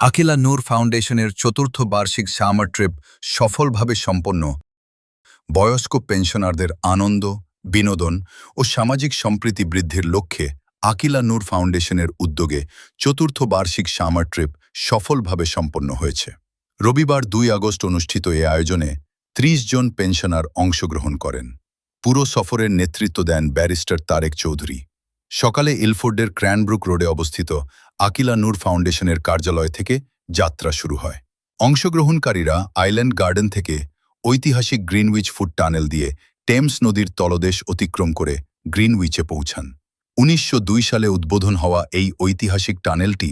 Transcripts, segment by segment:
আকিলা নূর ফাউন্ডেশনের চতুর্থ বার্ষিক সামার ট্রিপ সফলভাবে সম্পন্ন। বয়স্ক পেনশনারদের আনন্দ, বিনোদন ও সামাজিক সম্প্রীতি বৃদ্ধির লক্ষ্যে আকিলা নূর ফাউন্ডেশনের উদ্যোগে চতুর্থ বার্ষিক সামার ট্রিপ সফলভাবে সম্পন্ন হয়েছে। রবিবার ২ আগস্ট অনুষ্ঠিত এ আয়োজনে ৩০ জন পেনশনার অংশগ্রহণ করেন। পুরো সফরের নেতৃত্ব দেন ব্যারিস্টার তারেক চৌধুরী। সকালে ইলফোর্ডের ক্র্যানব্রুক রোডে অবস্থিত আকিলা নূর ফাউন্ডেশনের কার্যালয় থেকে যাত্রা শুরু হয়। অংশগ্রহণকারীরা আইল্যান্ড গার্ডেন থেকে ঐতিহাসিক গ্রিনউইচ ফুট টানেল দিয়ে টেমস নদীর তলদেশ অতিক্রম করে গ্রিনউইচে পৌঁছান। ১৯০২ সালে উদ্বোধন হওয়া এই ঐতিহাসিক টানেলটি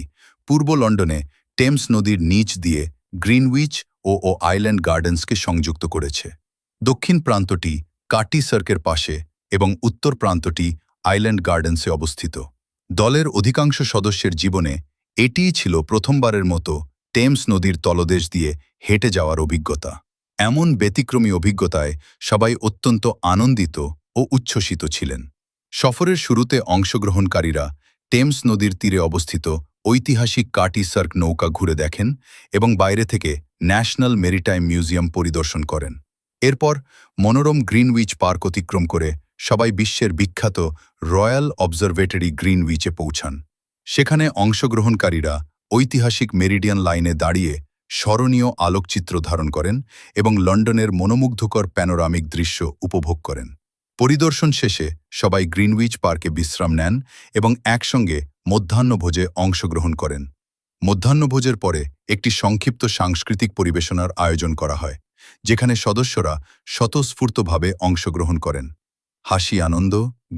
পূর্ব লন্ডনে টেমস নদীর নিচ দিয়ে গ্রিনউইচ ও আইল্যান্ড গার্ডেন্সকে সংযুক্ত করেছে। দক্ষিণ প্রান্তটি কাটি সার্কের পাশে এবং উত্তর প্রান্তটি আইল্যান্ড গার্ডেন্সে অবস্থিত। দলের অধিকাংশ সদস্যের জীবনে এটিই ছিল প্রথমবারের মতো টেমস নদীর তলদেশ দিয়ে হেঁটে যাওয়ার অভিজ্ঞতা। এমন ব্যতিক্রমী অভিজ্ঞতায় সবাই অত্যন্ত আনন্দিত ও উচ্ছ্বসিত ছিলেন। সফরের শুরুতে অংশগ্রহণকারীরা টেমস নদীর তীরে অবস্থিত ঐতিহাসিক কাটি সার্ক নৌকা ঘুরে দেখেন এবং বাইরে থেকে ন্যাশনাল মেরিটাইম মিউজিয়াম পরিদর্শন করেন। এরপর মনোরম গ্রিনউইচ পার্ক অতিক্রম করে সবাই বিশ্বের বিখ্যাত রয়্যাল অবজারভেটরি গ্রিনউইচে পৌঁছান। সেখানে অংশগ্রহণকারীরা ঐতিহাসিক মেরিডিয়ান লাইনে দাঁড়িয়ে স্মরণীয় আলোকচিত্র ধারণ করেন এবং লন্ডনের মনোমুগ্ধকর প্যানোরামিক দৃশ্য উপভোগ করেন। পরিদর্শন শেষে সবাই গ্রিনউইচ পার্কে বিশ্রাম নেন এবং একসঙ্গে মধ্যাহ্নভোজে অংশগ্রহণ করেন। মধ্যাহ্নভোজের পরে একটি সংক্ষিপ্ত সাংস্কৃতিক পরিবেশনার আয়োজন করা হয়, যেখানে সদস্যরা স্বতঃস্ফূর্তভাবে অংশগ্রহণ করেন। হাসি, আনন্দ,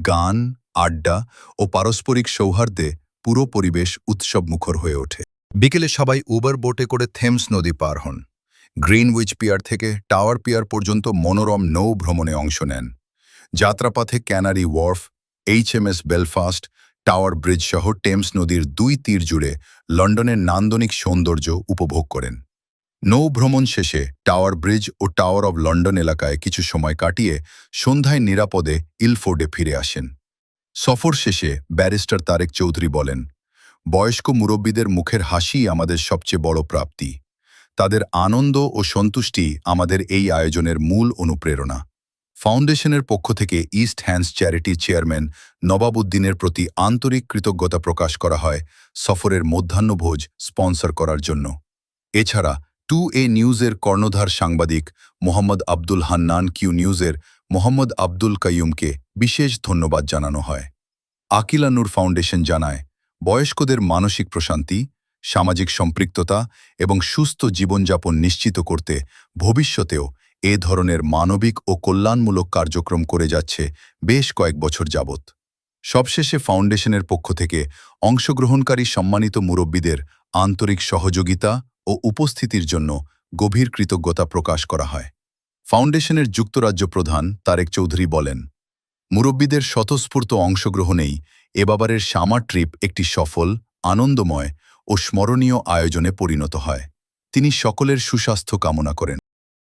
গান, আড্ডা ও পারস্পরিক সৌহার্দ্যে পুরো পরিবেশ উৎসবমুখর হয়ে ওঠে। বিকেলে সবাই উবার বোটে করে থেমস নদী পার হন। গ্রিনউইচ পিয়ার থেকে টাওয়ার পিয়ার পর্যন্ত মনোরম নৌ ভ্রমণে অংশ নেন। যাত্রাপথে canary wharf, HMS Belfast, tower bridge সহ টেমস নদীর ২ তীর জুড়ে লন্ডনের নান্দনিক সৌন্দর্য উপভোগ করেন। নৌ ভ্রমণ শেষে টাওয়ার ব্রিজ ও টাওয়ার অব লন্ডন এলাকায় কিছু সময় কাটিয়ে সন্ধ্যায় নিরাপদে ইলফোর্ডে ফিরে আসেন। সফর শেষে ব্যারিস্টার তারেক চৌধুরী বলেন, বয়স্ক মুরব্বীদের মুখের হাসিই আমাদের সবচেয়ে বড় প্রাপ্তি। তাদের আনন্দ ও সন্তুষ্টি আমাদের এই আয়োজনের মূল অনুপ্রেরণা। ফাউন্ডেশনের পক্ষ থেকে ইস্ট হ্যান্ডস চ্যারিটি চেয়ারম্যান নবাব উদ্দিনের প্রতি আন্তরিক কৃতজ্ঞতা প্রকাশ করা হয় সফরের মধ্যাহ্নভোজ স্পন্সর করার জন্য। এছাড়া 2A নিউজের কর্ণধার সাংবাদিক মোহাম্মদ আব্দুল হান্নান, কিউ নিউজের মোহাম্মদ আব্দুল কাইয়ুমকে বিশেষ ধন্যবাদ জানানো হয়। আকিলা নূর ফাউন্ডেশন জানায়, বয়স্কদের মানসিক প্রশান্তি, সামাজিক সম্পৃক্ততা এবং সুস্থ জীবনযাপন নিশ্চিত করতে ভবিষ্যতেও এ ধরনের মানবিক ও কল্যাণমূলক কার্যক্রম করে যাচ্ছে বেশ কয়েক বছর যাবৎ। সবশেষে ফাউন্ডেশনের পক্ষ থেকে অংশগ্রহণকারী সম্মানিত মুরব্বীদের আন্তরিক সহযোগিতা ও উপস্থিতির জন্য গভীর কৃতজ্ঞতা প্রকাশ করা হয়। ফাউন্ডেশনের যুক্তরাজ্য প্রধান তারেক চৌধুরী বলেন, মুরব্বীদের স্বতঃস্ফূর্ত অংশগ্রহণেই এবারের সামার ট্রিপ একটি সফল, আনন্দময় ও স্মরণীয় আয়োজনে পরিণত হয়। তিনি সকলের সুস্বাস্থ্য কামনা করেন।